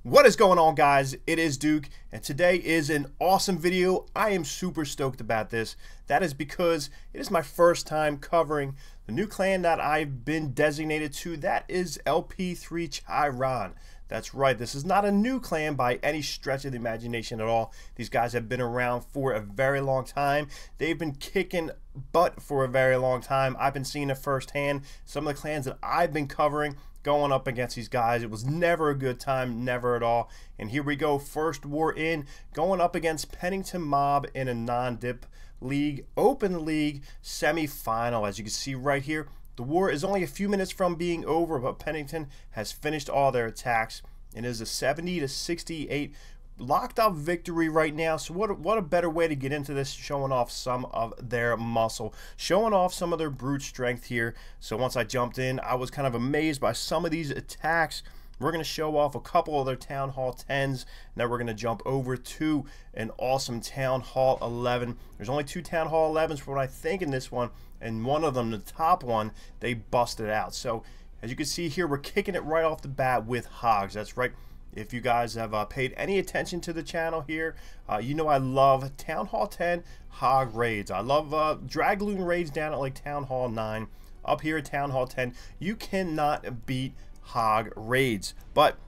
What is going on, guys? It is Duke, and today is an awesome video. I am super stoked about this. That is because it is my first time covering the new clan that I've been designated to. That is LP3 Chiron. That's right, this is not a new clan by any stretch of the imagination at all. These guys have been around for a very long time. They've been kicking butt for a very long time. I've been seeing it firsthand. Some of the clans that I've been covering going up against these guys, it was never a good time, never at all. And here we go, first war in, going up against Pennington Mob in a non-dip league, open league semi-final. As you can see right here, the war is only a few minutes from being over, but Pennington has finished all their attacks and is a 70-68 locked up victory right now. So what a better way to get into this, showing off some of their muscle, showing off some of their brute strength here. So once I jumped in, I was kind of amazed by some of these attacks. We're going to show off a couple of their Town Hall 10s. Now we're going to jump over to an awesome Town Hall 11. There's only two Town Hall 11s for what I think in this one, and one of them, the top one, they busted out. So as you can see here, we're kicking it right off the bat with hogs. That's right. If you guys have paid any attention to the channel here, you know I love Town Hall 10 hog raids. I love Dragloon raids down at like Town Hall 9. Up here at Town Hall 10, you cannot beat hog raids, but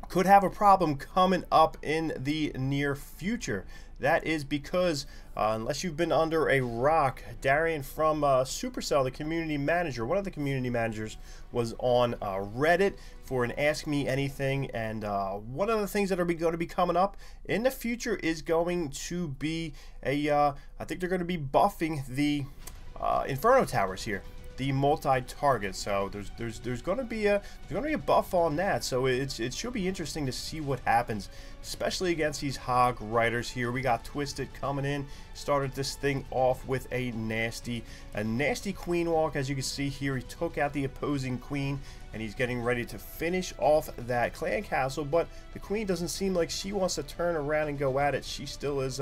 could have a problem coming up in the near future. That is because unless you've been under a rock, Darian from Supercell, the community manager, one of the community managers, was on Reddit for an Ask Me Anything, and one of the things that are going to be coming up in the future is going to be a I think they're going to be buffing the Inferno towers here, the multi-target. So there's going to be a buff on that. So it should be interesting to see what happens, especially against these hog riders here. We got Twisted coming in, started this thing off with a nasty queen walk. As you can see here, he took out the opposing queen, and he's getting ready to finish off that clan castle. But the queen doesn't seem like she wants to turn around and go at it. She still is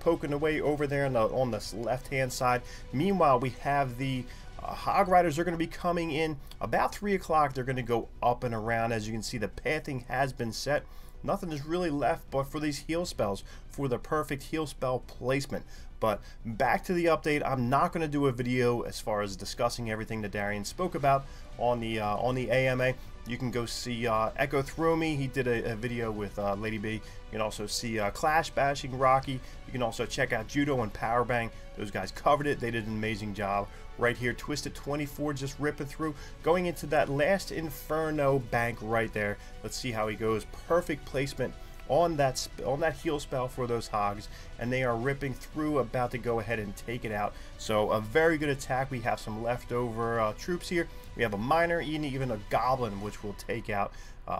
poking away over there on the left-hand side. Meanwhile, we have the hog riders are going to be coming in about 3 o'clock. They're going to go up and around. As you can see, the pathing has been set. Nothing is really left but for these heal spells, for the perfect heal spell placement. But back to the update. I'm not going to do a video as far as discussing everything that Darian spoke about on the AMA. You can go see Echo Throw Me. He did a video with Lady B. You can also see Clash Bashing Rocky. You can also check out Judo and Power Bang. Those guys covered it. They did an amazing job. Right here, Twisted 24 just ripping through, going into that last Inferno bank right there. Let's see how he goes. Perfect placement on that heal spell for those hogs, and they are ripping through, about to go ahead and take it out. So a very good attack. We have some leftover troops here. We have a miner, even a goblin, which will take out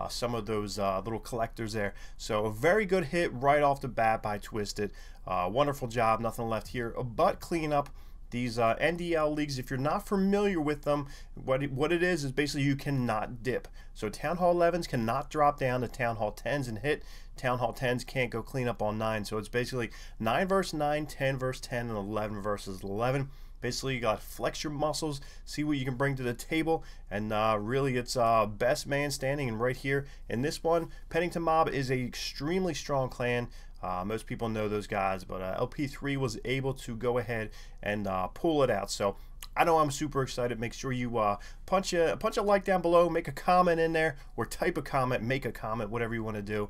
some of those little collectors there. So a very good hit right off the bat by Twisted. Wonderful job. Nothing left here but clean up these NDL leagues. If you're not familiar with them, what it is basically you cannot dip. So Town Hall 11s cannot drop down to Town Hall 10s and hit. Town Hall 10s can't go clean up on 9. So it's basically 9 versus 9, 10 versus 10, and 11 versus 11. Basically, you got to flex your muscles, see what you can bring to the table, and really it's best man standing. And right here in this one, Pennington Mob is a extremely strong clan. Most people know those guys, but LP3 was able to go ahead and pull it out. So I know I'm super excited. Make sure you punch a like down below, make a comment in there, or type a comment, make a comment, whatever you want to do.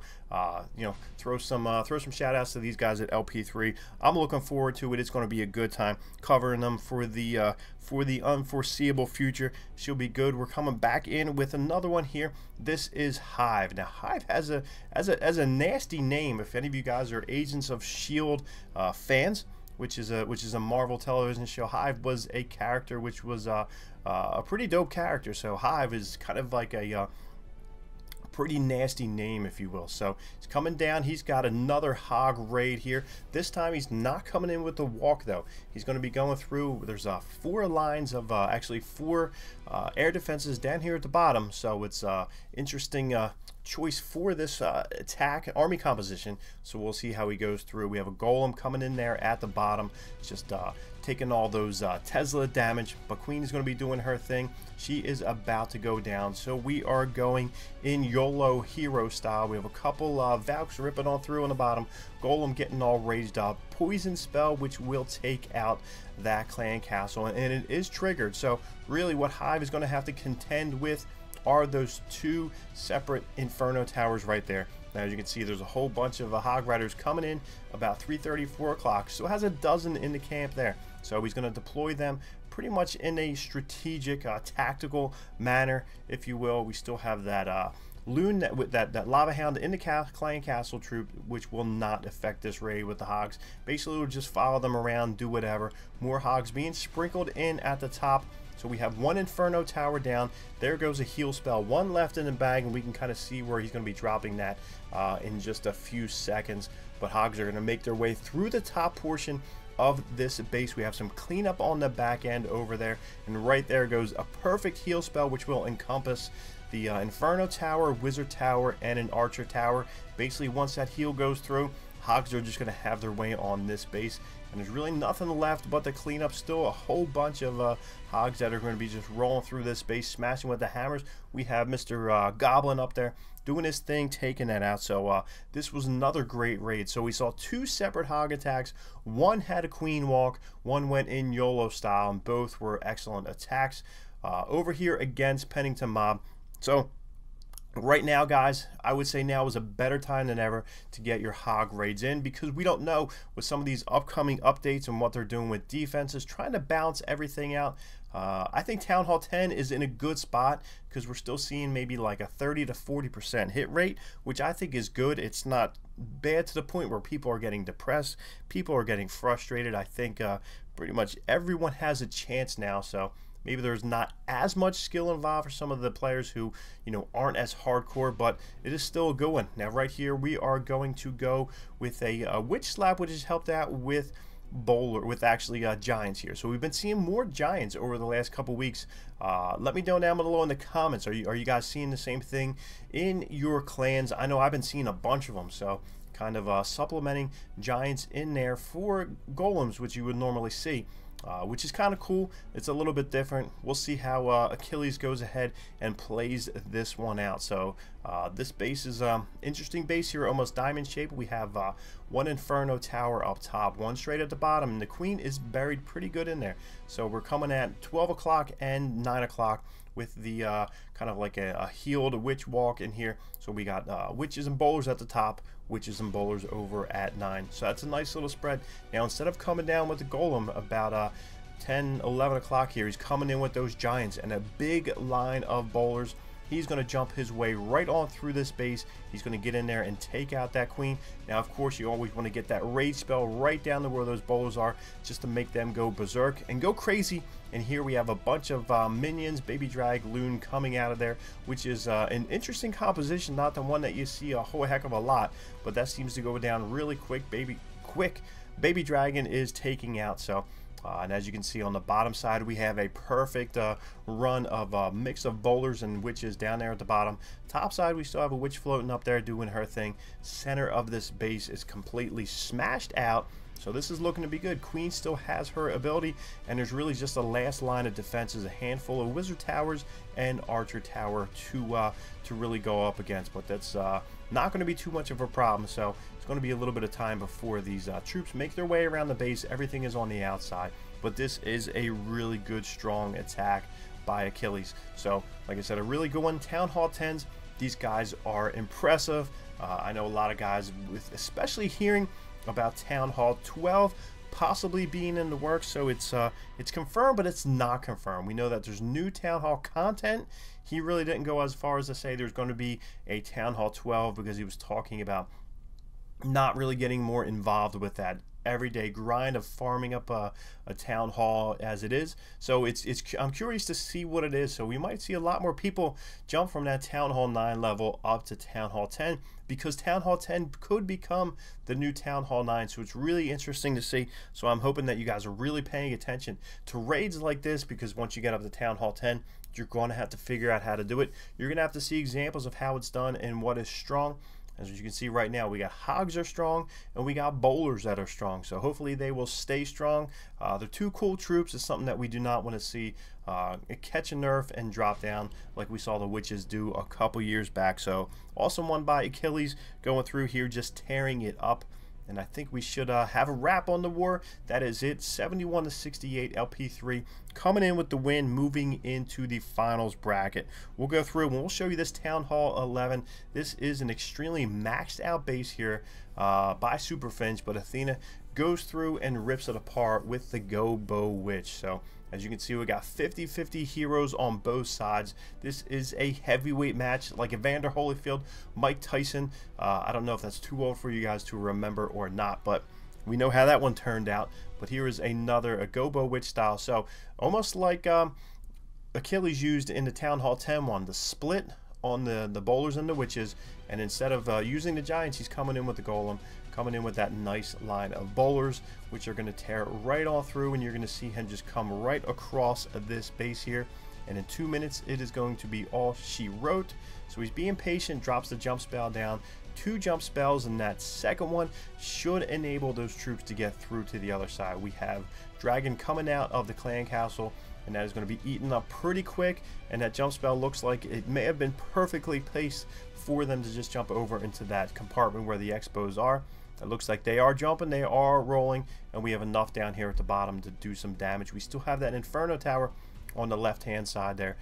You know, throw some shout outs to these guys at LP3. I'm looking forward to it. It's going to be a good time covering them for the unforeseeable future. She'll be good. We're coming back in with another one here. This is Hive. Now Hive has a nasty name. If any of you guys are Agents of S.H.I.E.L.D. Fans, which is a Marvel television show, Hive was a character which was a pretty dope character. So Hive is kind of like a pretty nasty name, if you will. So he's coming down. He's got another hog raid here. This time he's not coming in with the walk, though. He's going to be going through. There's 4 lines of actually 4 air defenses down here at the bottom. So it's interesting choice for this attack army composition, so we'll see how he goes through. We have a golem coming in there at the bottom, just taking all those Tesla damage, but Queen is going to be doing her thing. She is about to go down, so we are going in YOLO hero style. We have a couple Valks ripping on through on the bottom, golem getting all raged up, poison spell which will take out that clan castle, and it is triggered. So really what Hive is going to have to contend with are those two separate Inferno towers right there. Now, as you can see, there's a whole bunch of Hog Riders coming in about 3:30, 4 o'clock. So it has a dozen in the camp there. So he's going to deploy them pretty much in a strategic, tactical manner, if you will. We still have that Loon, that Lava Hound in the clan castle troop, which will not affect this raid with the Hogs. Basically, we'll just follow them around, do whatever. More Hogs being sprinkled in at the top. So we have one Inferno tower down. There goes a heal spell. One left in the bag, and we can kind of see where he's going to be dropping that in just a few seconds. But Hogs are going to make their way through the top portion of this base. We have some cleanup on the back end over there. And right there goes a perfect heal spell, which will encompass the Inferno tower, Wizard tower, and an Archer tower. Basically, once that heal goes through, Hogs are just going to have their way on this base. And there's really nothing left but the cleanup. Still a whole bunch of Hogs that are going to be just rolling through this base, smashing with the hammers. We have Mr. Goblin up there doing his thing, taking that out. So this was another great raid. So we saw two separate Hog attacks. One had a Queen walk, one went in YOLO style, and both were excellent attacks over here against Pennington Mob. So right now, guys, I would say now is a better time than ever to get your Hog raids in, because we don't know with some of these upcoming updates and what they're doing with defenses, trying to balance everything out. I think Town Hall 10 is in a good spot because we're still seeing maybe like a 30 to 40% hit rate, which I think is good. It's not bad to the point where people are getting depressed, people are getting frustrated. I think pretty much everyone has a chance now, so maybe there's not as much skill involved for some of the players who, you know, aren't as hardcore, but it is still a good one. Now, right here, we are going to go with a Witch Slap, which has helped out with Bowler, with actually Giants here. So we've been seeing more Giants over the last couple weeks. Let me know down below in the comments. Are you guys seeing the same thing in your clans? I know I've been seeing a bunch of them, so kind of supplementing Giants in there for Golems, which you would normally see. Which is kind of cool. It's a little bit different. We'll see how Achilles goes ahead and plays this one out. So this base is interesting base here, almost diamond shape. We have one Inferno tower up top, one straight at the bottom, and the Queen is buried pretty good in there. So we're coming at 12 o'clock and 9 o'clock with the kind of like a healed witch walk in here. So we got witches and bowlers at the top, witches and bowlers over at 9. So that's a nice little spread. Now, instead of coming down with the golem about 10, 11 o'clock here, he's coming in with those Giants and a big line of bowlers. He's going to jump his way right on through this base. He's going to get in there and take out that Queen. Now, of course, you always want to get that raid spell right down to where those bowlers are, just to make them go berserk and go crazy. And here we have a bunch of minions, Baby Drag, Loon coming out of there, which is an interesting composition, not the one that you see a whole heck of a lot, but that seems to go down really quick. Baby Dragon is taking out. So and as you can see on the bottom side, we have a perfect run of mix of bowlers and witches down there at the bottom. Top side, we still have a witch floating up there doing her thing. Center of this base is completely smashed out. So this is looking to be good. Queen still has her ability, and there's really just a last line of defenses, a handful of Wizard towers and Archer tower to really go up against. But that's not going to be too much of a problem. So it's going to be a little bit of time before these troops make their way around the base. Everything is on the outside, but this is a really good, strong attack by Achilles. So, like I said, a really good one. Town Hall 10s. These guys are impressive. I know a lot of guys, especially hearing about Town Hall 12 possibly being in the works, so it's confirmed, but it's not confirmed. We know that there's new Town Hall content. He really didn't go as far as to say there's going to be a Town Hall 12, because he was talking about not really getting more involved with that everyday grind of farming up a town hall as it is. So I'm curious to see what it is. So we might see a lot more people jump from that Town Hall 9 level up to Town Hall 10, because Town Hall 10 could become the new Town Hall 9. So it's really interesting to see. So I'm hoping that you guys are really paying attention to raids like this, because once you get up to Town Hall 10, You're going to have to figure out how to do it. You're going to have to see examples of how it's done and what is strong. As you can see right now, we got hogs are strong and we got bowlers that are strong. So hopefully they will stay strong. They're two cool troops. It's something that we do not want to see catch a nerf and drop down like we saw the witches do a couple years back. So awesome one by Achilles going through here, just tearing it up. And I think we should have a wrap on the war. That is it. 71-68 LP3 coming in with the win, moving into the finals bracket. We'll go through and we'll show you this Town Hall 11. This is an extremely maxed out base here by Super Finch, but Athena goes through and rips it apart with the Go Bow Witch. So as you can see, we got 50-50 heroes on both sides. This is a heavyweight match like Evander Holyfield, Mike Tyson. I don't know if that's too old for you guys to remember or not, but we know how that one turned out. But here is another Go Bow Witch style. So almost like Achilles used in the Town Hall 10 one, the split on the bowlers and the witches, and instead of using the giants, he's coming in with the golem, coming in with that nice line of bowlers, which are going to tear right on through, and you're going to see him just come right across this base here. And in 2 minutes, it is going to be all she wrote. So he's being patient, drops the jump spell down, 2 jump spells, and that second one should enable those troops to get through to the other side. We have Dragon coming out of the clan castle, and that is going to be eaten up pretty quick, and that jump spell looks like it may have been perfectly placed for them to just jump over into that compartment where the expos are. It looks like they are jumping, they are rolling, and we have enough down here at the bottom to do some damage. We still have that Inferno Tower on the left hand side there.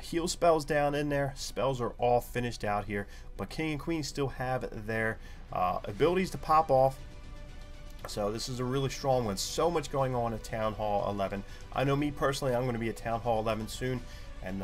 Heal spells down in there. Spells are all finished out here, but King and Queen still have their abilities to pop off. So this is a really strong one. So much going on at Town Hall 11. I know me personally, I'm going to be at Town Hall 11 soon, and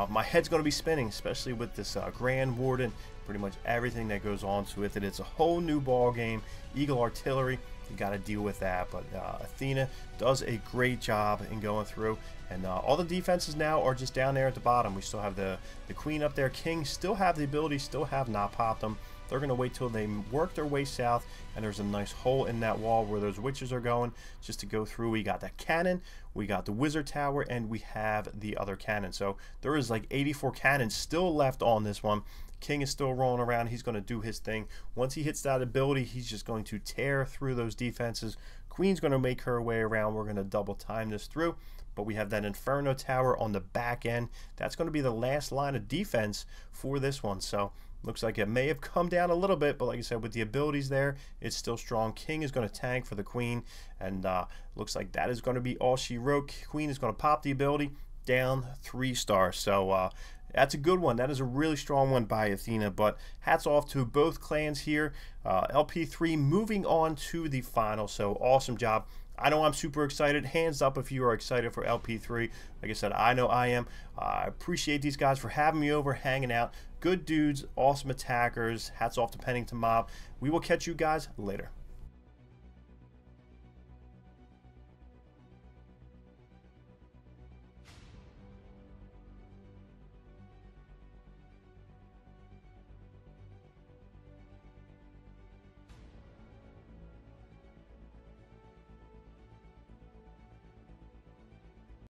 my head's going to be spinning, especially with this Grand Warden, pretty much everything that goes on with it. It's a whole new ball game. Eagle Artillery, you got to deal with that, but Athena does a great job in going through, and all the defenses now are just down there at the bottom. We still have the Queen up there. King still have the ability, still have not popped them. They're going to wait till they work their way south, and there's a nice hole in that wall where those witches are going just to go through. We got that cannon, we got the wizard tower, and we have the other cannon. So there is like 84 cannons still left on this one. King is still rolling around. He's going to do his thing. Once he hits that ability, he's just going to tear through those defenses. Queen's going to make her way around. We're going to double time this through. But we have that Inferno Tower on the back end. That's going to be the last line of defense for this one. So looks like it may have come down a little bit, but like I said, with the abilities there, it's still strong. King is going to tank for the Queen, and looks like that is going to be all she wrote. Queen is going to pop the ability, down 3 stars. So that's a good one. That is a really strong one by Athena, but hats off to both clans here. LP3 moving on to the final, so awesome job. I know I'm super excited. Hands up if you are excited for LP3. Like I said, I know I am. I appreciate these guys for having me over, hanging out. Good dudes, awesome attackers. Hats off to Pennington Mob. We will catch you guys later.